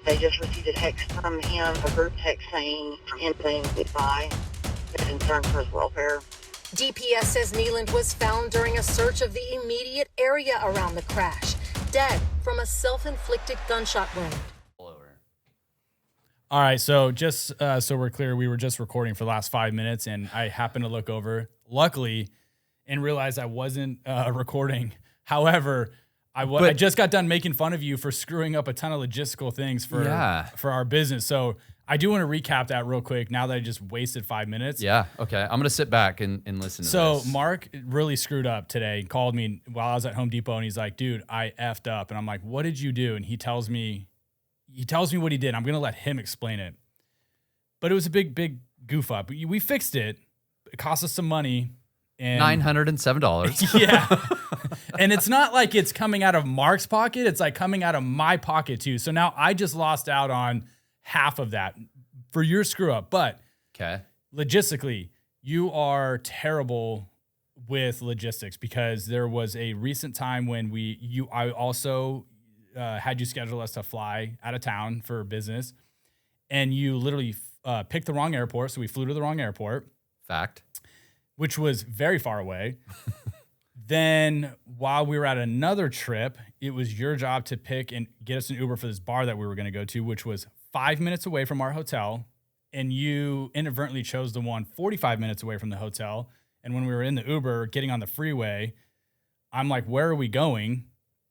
They just received a text from him, a group text saying goodbye, concern for his welfare. DPS says Kneeland was found during a search of the immediate area around the crash, dead from a self-inflicted gunshot wound. All right, so just so we're clear, we were just recording for the last 5 minutes, and I happened to look over, luckily, and realized I wasn't recording. However, I just got done making fun of you for screwing up a ton of logistical things for our business. So I do want to recap that real quick now that I just wasted 5 minutes. Yeah, okay. I'm going to sit back and listen to this. So Mark really screwed up today. He called me while I was at Home Depot, and he's like, dude, I effed up. And I'm like, what did you do? And he tells me what he did. I'm going to let him explain it. But it was a big goof up. We fixed it. It cost us some money. And $907. Yeah. And it's not like it's coming out of Mark's pocket. It's like coming out of my pocket too. So now I just lost out on half of that for your screw up. But logistically, you are terrible with logistics, because there was a recent time when I also had you schedule us to fly out of town for business, and you literally picked the wrong airport. So we flew to the wrong airport. Fact. Which was very far away. Then while we were at another trip, it was your job to pick and get us an Uber for this bar that we were going to go to, which was 5 minutes away from our hotel. And you inadvertently chose the one 45 minutes away from the hotel. And when we were in the Uber getting on the freeway, I'm like, where are we going?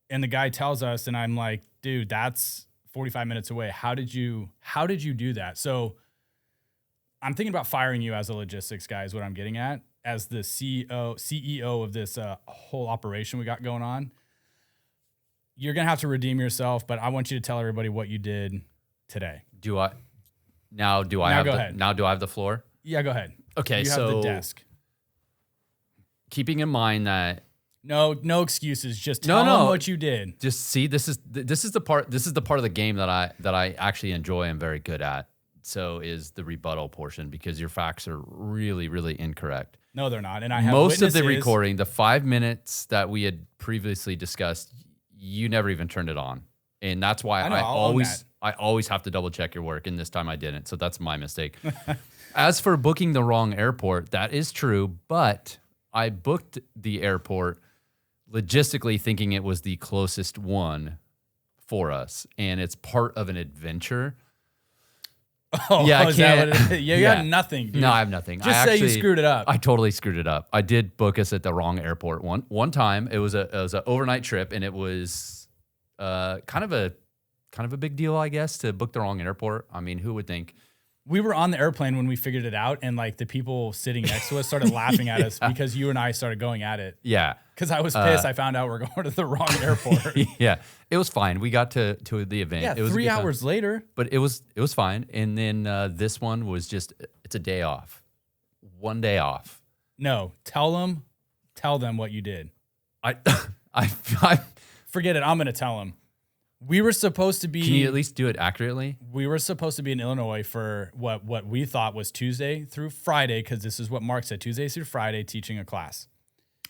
And the guy tells us, and I'm like, dude, that's 45 minutes away. How did you do that? So I'm thinking about firing you as a logistics guy is what I'm getting at, as the CEO of this whole operation we got going on. You're going to have to redeem yourself, but I want you to tell everybody what you did today. Do I have the floor? Yeah, go ahead. Okay, you have the desk. Keeping in mind that no excuses. Just tell them what you did. Just see, this is the part of the game that I actually enjoy and very good at. So is the rebuttal portion, because your facts are really, really incorrect. No, they're not. And I have most of the recording, the 5 minutes that we had previously discussed, you never even turned it on. And that's why I always have to double check your work. And this time I didn't. So that's my mistake. As for booking the wrong airport, that is true. But I booked the airport logistically thinking it was the closest one for us. And it's part of an adventure. Oh, yeah, I can't. You got nothing, dude. No, I have nothing. Just say you screwed it up. I totally screwed it up. I did book us at the wrong airport one time. It was an overnight trip, and it was kind of a big deal, I guess, to book the wrong airport. I mean, who would think? We were on the airplane when we figured it out, and like the people sitting next to us started laughing at us because you and I started going at it. Yeah. Because I was pissed. I found out we're going to the wrong airport. Yeah. It was fine. We got to the event. Yeah, it was 3 hours later. But it was fine. And then this one was just, it's a day off. 1 day off. No, tell them what you did. I forget it. I'm going to tell them. We were supposed to be. Can you at least do it accurately? We were supposed to be in Illinois for what we thought was Tuesday through Friday, because this is what Mark said, Tuesday through Friday, teaching a class.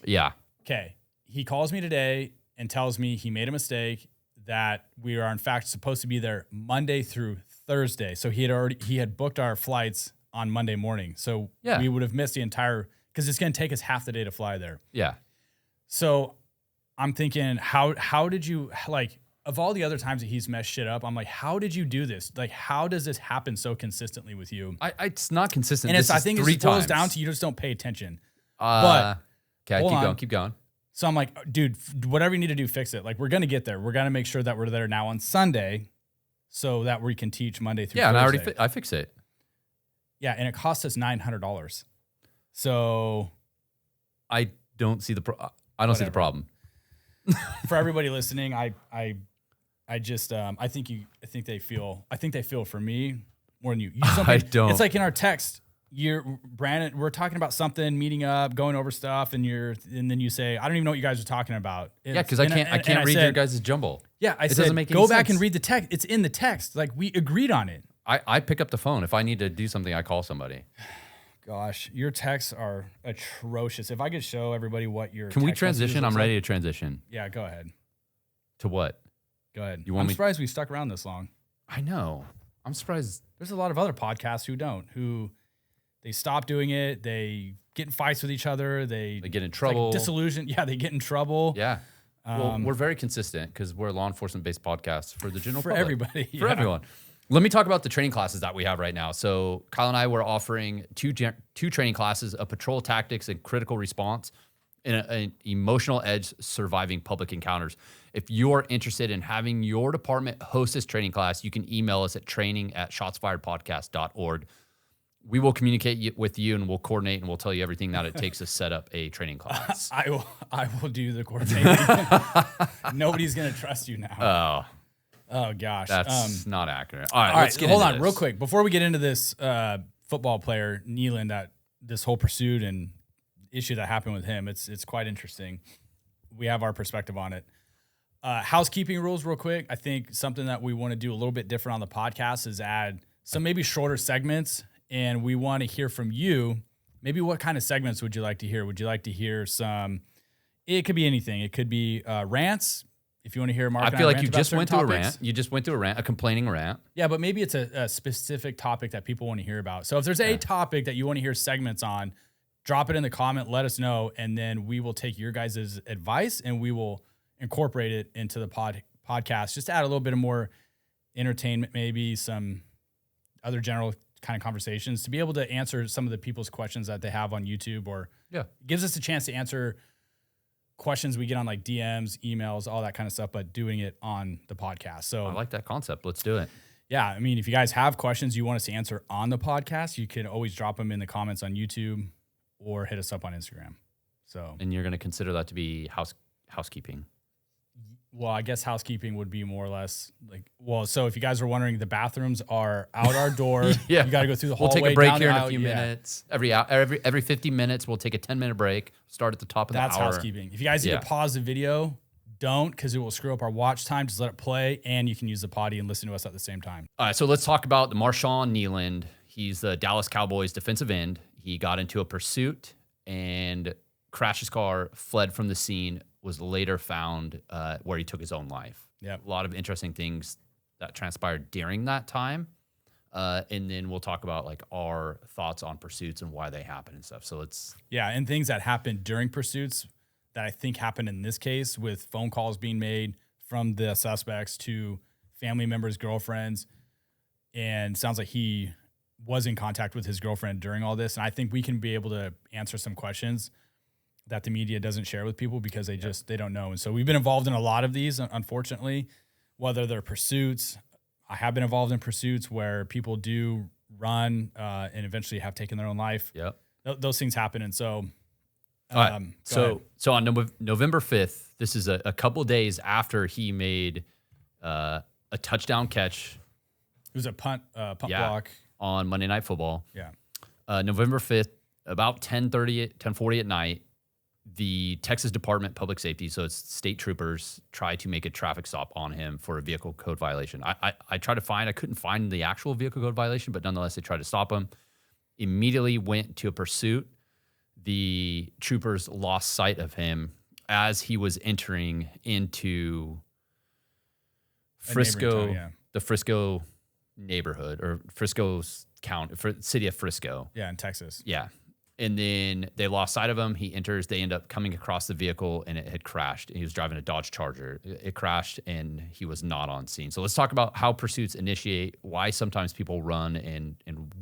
Yeah. Okay. He calls me today and tells me he made a mistake, that we are in fact supposed to be there Monday through Thursday. So he had booked our flights on Monday morning. So we would have missed the entire, because it's going to take us half the day to fly there. Yeah. So I'm thinking, how did you, like, of all the other times that he's messed shit up, I'm like, how did you do this? Like, how does this happen so consistently with you? It's not consistent. And I think it boils down to you just don't pay attention. But okay, keep going. So I'm like, dude, whatever you need to do, fix it. Like, we're going to get there. We're going to make sure that we're there now on Sunday so that we can teach Monday through Thursday. Yeah, and I fix it. Yeah, and it cost us $900. So I don't see the problem. For everybody listening, I think they feel for me more than you. I don't. It's like in our text, Brandon, we're talking about something, meeting up, going over stuff, and then you say, I don't even know what you guys are talking about. Because I can't read your guys' jumble. Yeah, I said, go back and read the text. It's in the text. Like, we agreed on it. I pick up the phone. If I need to do something, I call somebody. Gosh, your texts are atrocious. If I could show everybody what your Can we transition? I'm ready like. to transition. Yeah, go ahead. To what? Go ahead. I'm surprised we stuck around this long. I know. I'm surprised. There's a lot of other podcasts who they stop doing it. They get in fights with each other. They get in trouble. Disillusion. Yeah, they get in trouble. Yeah. Well, we're very consistent because we're a law enforcement-based podcast for the general public. Everybody. For everyone. Let me talk about the training classes that we have right now. So Kyle and I were offering two training classes, a patrol tactics and critical response, and an emotional edge surviving public encounters. If you're interested in having your department host this training class, you can email us at training@shotsfiredpodcast.org. We will communicate with you and we'll coordinate and we'll tell you everything that it takes to set up a training class. I will do the coordinating. Nobody's going to trust you now. Oh gosh. That's not accurate. All right, let's get hold on real quick. Before we get into this football player, Kneeland, that this whole pursuit and issue that happened with him, it's quite interesting. We have our perspective on it. Housekeeping rules real quick. I think something that we want to do a little bit different on the podcast is add some maybe shorter segments. And we want to hear from you. Maybe what kind of segments would you like to hear? Would you like to hear some? It could be anything. It could be rants. If you want to hear Mark, I feel like you just went through a rant. You just went through a rant, a complaining rant. Yeah, but maybe it's a specific topic that people want to hear about. So if there's a topic that you want to hear segments on, drop it in the comment. Let us know, and then we will take your guys' advice and we will incorporate it into the podcast. Just to add a little bit of more entertainment, maybe some other general kind of conversations to be able to answer some of the people's questions that they have on YouTube, or gives us a chance to answer questions we get on like DMs, emails, all that kind of stuff, but doing it on the podcast. So I like that concept. Let's do it. Yeah. I mean, if you guys have questions you want us to answer on the podcast, you can always drop them in the comments on YouTube or hit us up on Instagram. So, and you're going to consider that to be housekeeping. Well, I guess housekeeping would be more or less like, so if you guys are wondering, the bathrooms are out our door. You got to go through the hallway. We'll take a break here in a few minutes. Every 50 minutes, we'll take a 10-minute break, start at the top of the hour. That's housekeeping. If you guys need to pause the video, don't, because it will screw up our watch time. Just let it play, and you can use the potty and listen to us at the same time. All right, so let's talk about the Marshawn Kneeland. He's the Dallas Cowboys defensive end. He got into a pursuit and crashed his car, fled from the scene, was later found where he took his own life. Yeah, a lot of interesting things that transpired during that time. And then we'll talk about like our thoughts on pursuits and why they happen and stuff. So and things that happened during pursuits that I think happened in this case, with phone calls being made from the suspects to family members, girlfriends, and sounds like he was in contact with his girlfriend during all this. And I think we can be able to answer some questions that the media doesn't share with people because they don't know. And so we've been involved in a lot of these, unfortunately, whether they're pursuits. I have been involved in pursuits where people do run and eventually have taken their own life. Yep. Those things happen. And so, all right. So on November 5th, this is a couple days after he made a touchdown catch. It was a punt block on Monday Night Football. Yeah. November 5th, about 10:40 at night, the Texas Department of Public Safety, so it's state troopers, try to make a traffic stop on him for a vehicle code violation. I couldn't find the actual vehicle code violation, but nonetheless, they tried to stop him. Immediately went to a pursuit. The troopers lost sight of him as he was entering into Frisco, the Frisco neighborhood, or Frisco's city of Frisco. Yeah, in Texas. Yeah. And then they lost sight of him. They end up coming across the vehicle, and it had crashed. He was driving a Dodge Charger. It crashed, and he was not on scene. So let's talk about how pursuits initiate, why sometimes people run, and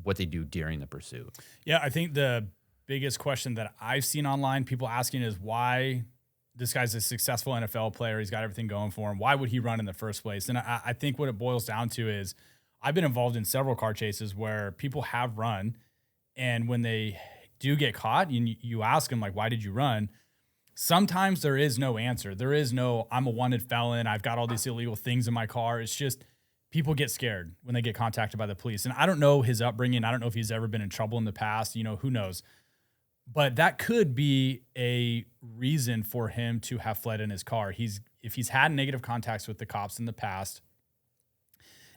what they do during the pursuit. Yeah, I think the biggest question that I've seen online, people asking, is why this guy's a successful NFL player. He's got everything going for him. Why would he run in the first place? And I think what it boils down to is I've been involved in several car chases where people have run, and when they do get caught, you ask them, like, why did you run? Sometimes there is no answer. There is no, I'm a wanted felon, I've got all these illegal things in my car. It's just people get scared when they get contacted by the police. And I don't know his upbringing. I don't know if he's ever been in trouble in the past. Who knows? But that could be a reason for him to have fled in his car. If he's had negative contacts with the cops in the past,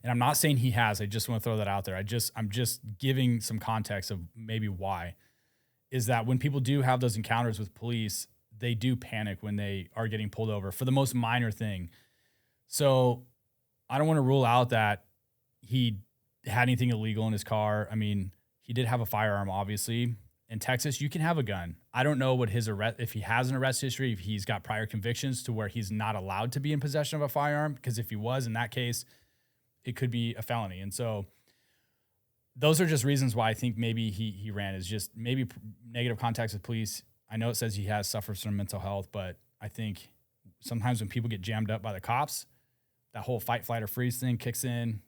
and I'm not saying he has, I just want to throw that out there. I'm just giving some context of maybe why. Is that when people do have those encounters with police, they do panic when they are getting pulled over for the most minor thing. So I don't want to rule out that he had anything illegal in his car. I mean, he did have a firearm, obviously. In Texas, you can have a gun. I don't know what his arrest, if he has an arrest history, if he's got prior convictions to where he's not allowed to be in possession of a firearm, because if he was, in that case, it could be a felony. And so those are just reasons why I think maybe he ran, is just maybe negative contacts with police. I know it says he has suffered from mental health, but I think sometimes when people get jammed up by the cops, that whole fight, flight, or freeze thing kicks in,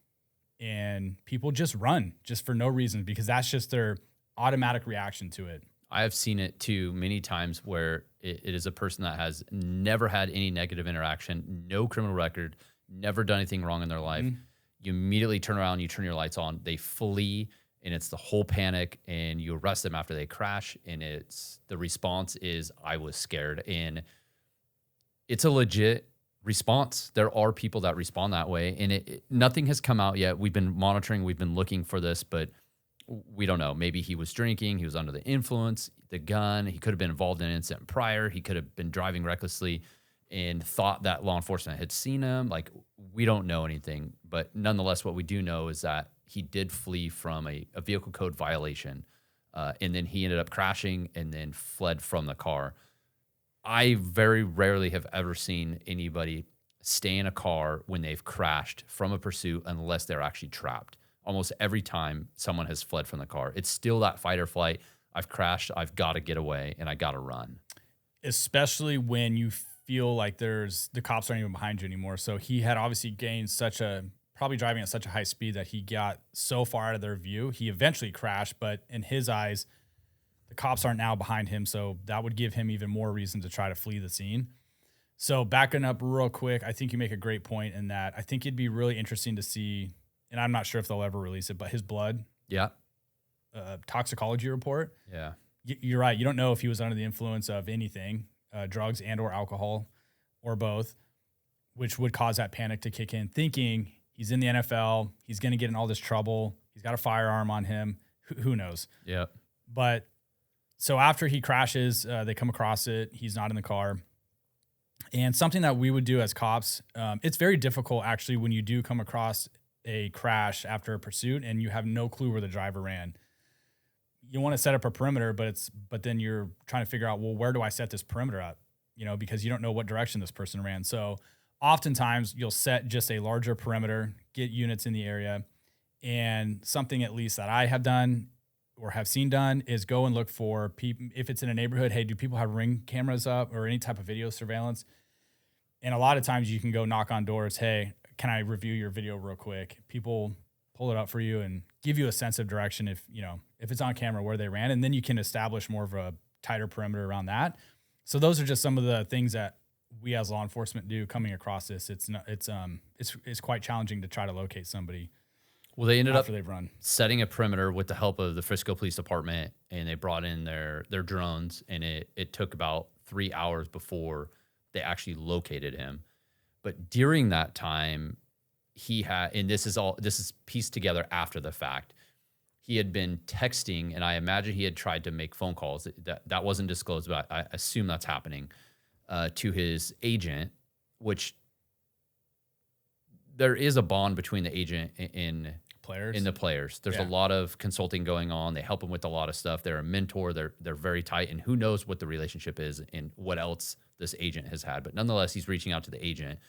and people just run just for no reason, because that's just their automatic reaction to it. I have seen it too many times where it is a person that has never had any negative interaction, no criminal record, never done anything wrong in their life. Mm-hmm. You immediately turn around, you turn your lights on, they flee, and it's the whole panic, and you arrest them after they crash, and it's the response is, I was scared. And it's a legit response. There are people that respond that way, and nothing has come out yet. We've been monitoring, we've been looking for this, but we don't know. Maybe he was drinking, he was under the influence, the gun, he could have been involved in an incident prior, he could have been driving recklessly and thought that law enforcement had seen him. Like, we don't know anything, but nonetheless, what we do know is that he did flee from a vehicle code violation, and then he ended up crashing and then fled from the car. I very rarely have ever seen anybody stay in a car when they've crashed from a pursuit unless they're actually trapped. Almost every time someone has fled from the car, it's still that fight or flight. I've crashed, I've got to get away, and I got to run. Especially when you feel like the cops aren't even behind you anymore. So he had obviously gained probably driving at such a high speed that he got so far out of their view. He eventually crashed, but in his eyes, the cops aren't now behind him. So that would give him even more reason to try to flee the scene. So backing up real quick, I think you make a great point in that. I think it'd be really interesting to see, and I'm not sure if they'll ever release it, but his blood. Yeah. Toxicology report. Yeah. You're right. You don't know if he was under the influence of anything, drugs and or alcohol or both, which would cause that panic to kick in, thinking he's in the NFL, he's going to get in all this trouble, he's got a firearm on him, who knows? Yeah. But so after he crashes, they come across it, he's not in the car. And something that we would do as cops, it's very difficult actually when you do come across a crash after a pursuit and you have no clue where the driver ran. You want to set up a perimeter, but then you're trying to figure out, well, where do I set this perimeter up? Because you don't know what direction this person ran. So oftentimes you'll set just a larger perimeter, get units in the area, and something at least that I have done or have seen done is go and look for people. If it's in a neighborhood, hey, do people have Ring cameras up or any type of video surveillance? And a lot of times you can go knock on doors. Hey, can I review your video real quick? People pull it up for you and give you a sense of direction if it's on camera where they ran, and then you can establish more of a tighter perimeter around that. So those are just some of the things that we as law enforcement do coming across this. It's quite challenging to try to locate somebody. Well, they ended up setting a perimeter with the help of the Frisco Police Department, and they brought in their drones, and it took about 3 hours before they actually located him. But during that time, he had, and this is pieced together after the fact, he had been texting, and I imagine he had tried to make phone calls. That wasn't disclosed, but I assume that's happening, to his agent, which there is a bond between the agent and the players. There's a lot of consulting going on. They help him with a lot of stuff. They're a mentor. They're very tight, and who knows what the relationship is and what else this agent has had. But nonetheless, he's reaching out to the agent.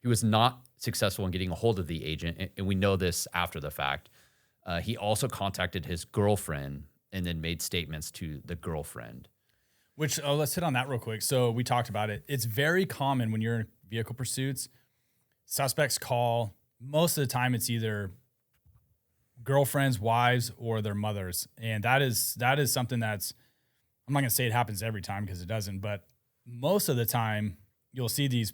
He was not successful in getting a hold of the agent, and we know this after the fact. He also contacted his girlfriend and then made statements to the girlfriend. Which, let's hit on that real quick. So we talked about it. It's very common when you're in vehicle pursuits, suspects call. Most of the time it's either girlfriends, wives, or their mothers. And that is something that's, I'm not going to say it happens every time because it doesn't, but most of the time you'll see these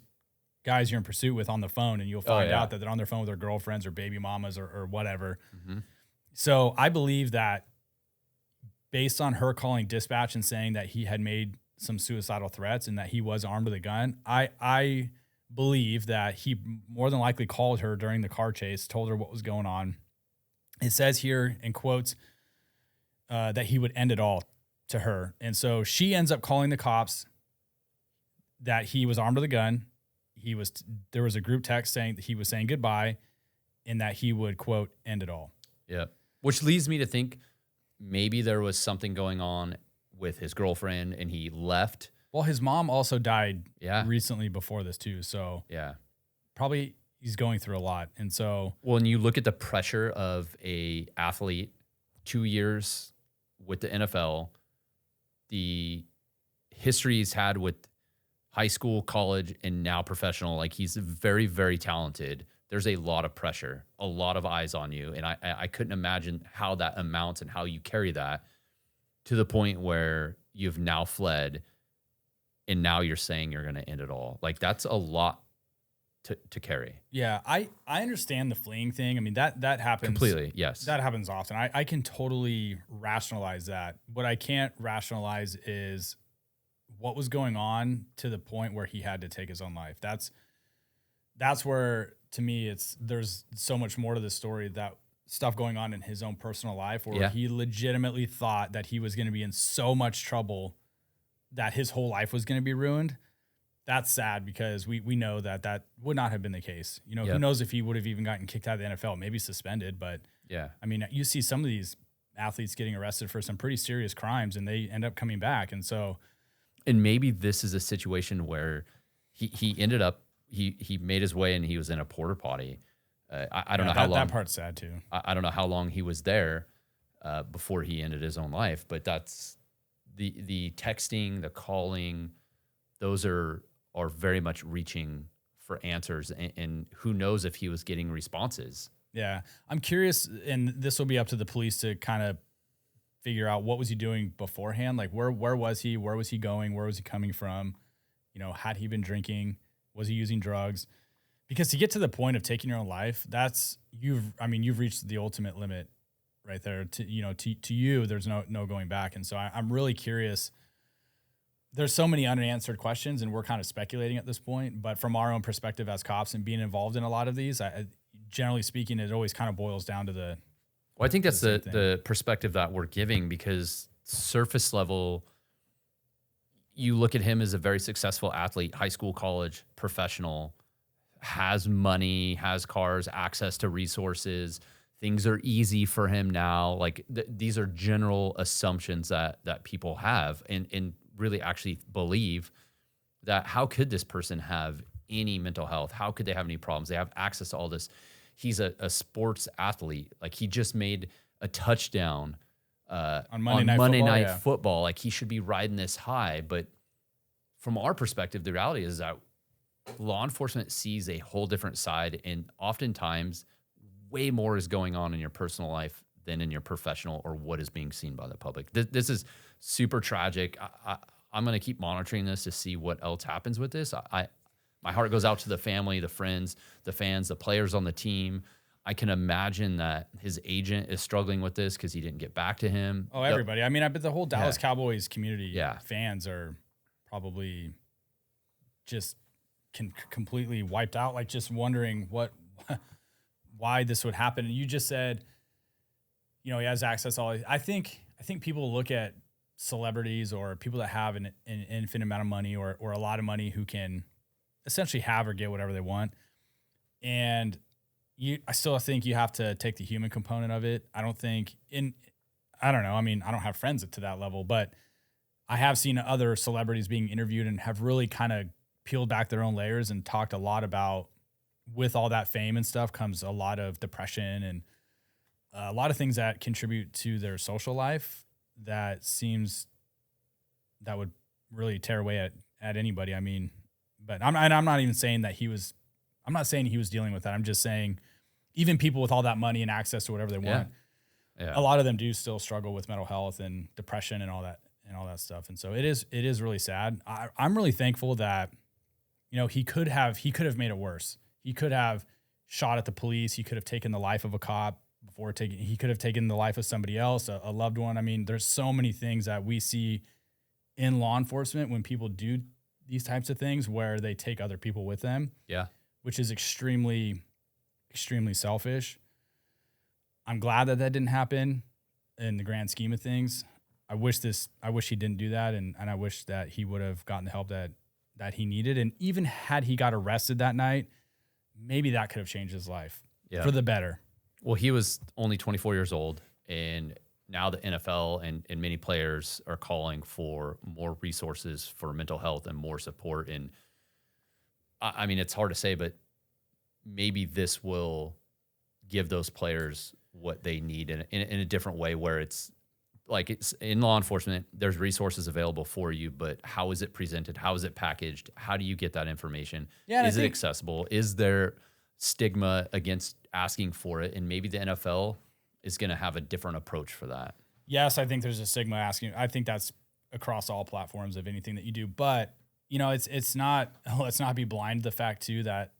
guys you're in pursuit with on the phone, and you'll find out that they're on their phone with their girlfriends or baby mamas or whatever. Mm-hmm. So I believe that based on her calling dispatch and saying that he had made some suicidal threats and that he was armed with a gun, I believe that he more than likely called her during the car chase, told her what was going on. It says here in quotes that he would end it all to her. And so she ends up calling the cops that he was armed with a gun. There was a group text saying that he was saying goodbye, in that he would, quote, end it all. Yeah. Which leads me to think maybe there was something going on with his girlfriend and he left. Well, his mom also died recently before this too. So probably he's going through a lot. And so, when you look at the pressure of a athlete, 2 years with the NFL, the history he's had with high school, college, and now professional, like he's very, very talented. There's a lot of pressure, a lot of eyes on you. And I couldn't imagine how that amounts and how you carry that to the point where you've now fled and now you're saying you're going to end it all. Like that's a lot to carry. Yeah, I understand the fleeing thing. I mean, that happens. Completely, yes. That happens often. I can totally rationalize that. What I can't rationalize is what was going on to the point where he had to take his own life. That's where, to me, there's so much more to the story, that stuff going on in his own personal life where he legitimately thought that he was going to be in so much trouble that his whole life was going to be ruined. That's sad because we know that would not have been the case. You know, who knows if he would have even gotten kicked out of the NFL, maybe suspended. But I mean, you see some of these athletes getting arrested for some pretty serious crimes and they end up coming back. And so, and maybe this is a situation where he ended up, he made his way and he was in a porta potty. I don't know how long. That part's sad too. I don't know how long he was there before he ended his own life, but that's the texting, the calling, those are very much reaching for answers, and who knows if he was getting responses. Yeah, I'm curious, and this will be up to the police to kind of figure out what was he doing beforehand. Like where was he? Where was he going? Where was he coming from? You know, had he been drinking? Was he using drugs? Because to get to the point of taking your own life, you've reached the ultimate limit right there. To you, there's no going back. And so I'm really curious. There's so many unanswered questions, and we're kind of speculating at this point. But from our own perspective as cops and being involved in a lot of these, generally speaking, it always kind of boils down to the. Well, I think that's the perspective that we're giving, because surface level, you look at him as a very successful athlete, high school, college, professional, has money, has cars, access to resources. Things are easy for him now. Like these are general assumptions that people have and really actually believe that how could this person have any mental health? How could they have any problems? They have access to all this. He's a sports athlete. Like he just made a touchdown on Monday Night Football. Like he should be riding this high. But from our perspective, the reality is that law enforcement sees a whole different side, and oftentimes way more is going on in your personal life than in your professional or what is being seen by the public. This is super tragic. I'm going to keep monitoring this to see what else happens with this. My heart goes out to the family, the friends, the fans, the players on the team. I can imagine that his agent is struggling with this because he didn't get back to him. Oh, everybody. I mean, I bet the whole Dallas Cowboys community fans are probably just completely wiped out, like just wondering why this would happen. And you just said, he has access to all. I think people look at celebrities or people that have an infinite amount of money or a lot of money who can essentially have or get whatever they want. And I still think you have to take the human component of it. I don't know. I mean, I don't have friends to that level, but I have seen other celebrities being interviewed and have really kind of peeled back their own layers and talked a lot about, with all that fame and stuff comes a lot of depression and a lot of things that contribute to their social life that would really tear away at anybody. I mean, but I'm not even saying that I'm not saying he was dealing with that. I'm just saying even people with all that money and access to whatever they want, a lot of them do still struggle with mental health and depression and all that stuff. And so it is really sad. I'm really thankful that, he could have made it worse. He could have shot at the police. He could have taken the life of a cop he could have taken the life of somebody else, a loved one. I mean, there's so many things that we see in law enforcement when people do these types of things where they take other people with them. Yeah. Which is extremely, extremely selfish. I'm glad that didn't happen in the grand scheme of things. I wish he didn't do that. And I wish that he would have gotten the help that he needed. And even had he got arrested that night, maybe that could have changed his life. for the better. Well, he was only 24 years old, and now the NFL and many players are calling for more resources for mental health and more support. And I mean, it's hard to say, but maybe this will give those players what they need in a different way, where it's like, it's in law enforcement, there's resources available for you, but how is it presented? How is it packaged? How do you get that information? Yeah, is it accessible? Is there stigma against asking for it? And maybe the NFL is going to have a different approach for that. Yes, I think there's a stigma asking. I think that's across all platforms of anything that you do. But, you know, it's not, let's not be blind to the fact too that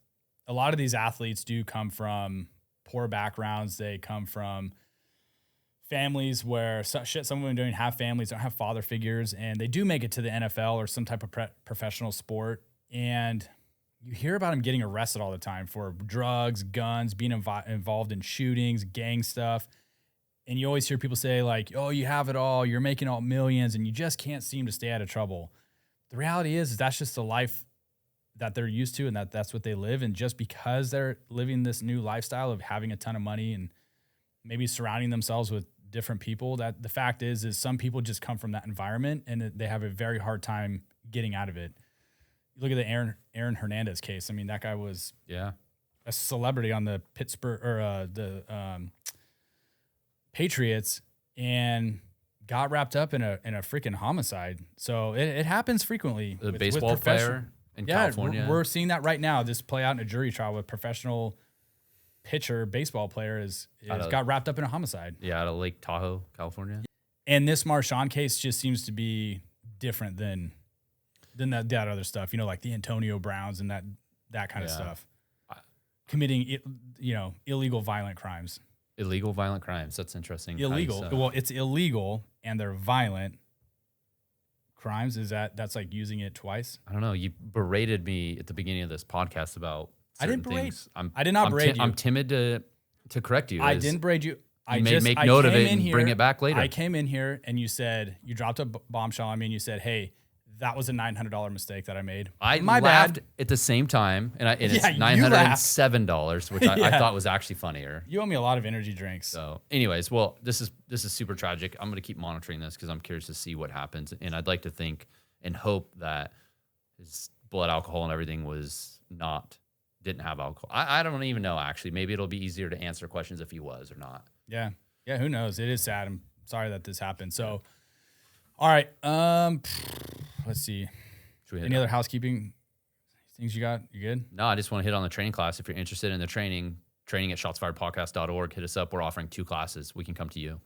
a lot of these athletes do come from poor backgrounds. They come from families where some of them don't have families, don't have father figures, and they do make it to the NFL or some type of professional sport. And you hear about them getting arrested all the time for drugs, guns, being involved in shootings, gang stuff. And you always hear people say like, oh, you have it all, you're making all millions, and you just can't seem to stay out of trouble. The reality is that's just the life that they're used to, and that's what they live. And just because they're living this new lifestyle of having a ton of money and maybe surrounding themselves with different people, that the fact is some people just come from that environment and they have a very hard time getting out of it. You look at the Aaron Hernandez case. I mean, that guy was a celebrity on the Pittsburgh or the Patriots and got wrapped up in a freaking homicide. So it happens frequently. The baseball player in California. We're seeing that right now. This play out in a jury trial with professional pitcher, baseball player got wrapped up in a homicide. Yeah, out of Lake Tahoe, California. And this Marshawn case just seems to be different than that other stuff, you know, like the Antonio Browns and that kind of stuff. Committing, illegal violent crimes. Illegal violent crimes. That's interesting. Illegal. Well, it's illegal and they're violent crimes. That's like using it twice? I don't know. You berated me at the beginning of this podcast about certain things. I did not berate you. I'm timid to correct you. I didn't berate you. I may make note of it and bring it back later. I came in here and you dropped a bombshell on me and you said, hey, that was a $900 mistake that I made. I laughed at the same time, and it's $907, which I thought was actually funnier. You owe me a lot of energy drinks. So, anyways, well, this is super tragic. I'm going to keep monitoring this because I'm curious to see what happens, and I'd like to think and hope that his blood alcohol and everything didn't have alcohol. I don't even know, actually. Maybe it'll be easier to answer questions if he was or not. Yeah, who knows? It is sad. I'm sorry that this happened. So, all right, let's see. Any other housekeeping things you got? You good? No, I just want to hit on the training class. If you're interested in the training at shotsfiredpodcast.org. Hit us up. We're offering 2 classes. We can come to you.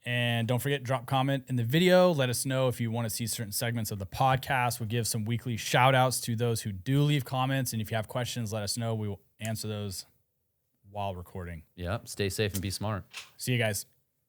And don't forget, drop comment in the video. Let us know if you want to see certain segments of the podcast. We'll give some weekly shout outs to those who do leave comments. And if you have questions, let us know. We will answer those while recording. Yeah. Stay safe and be smart. See you guys.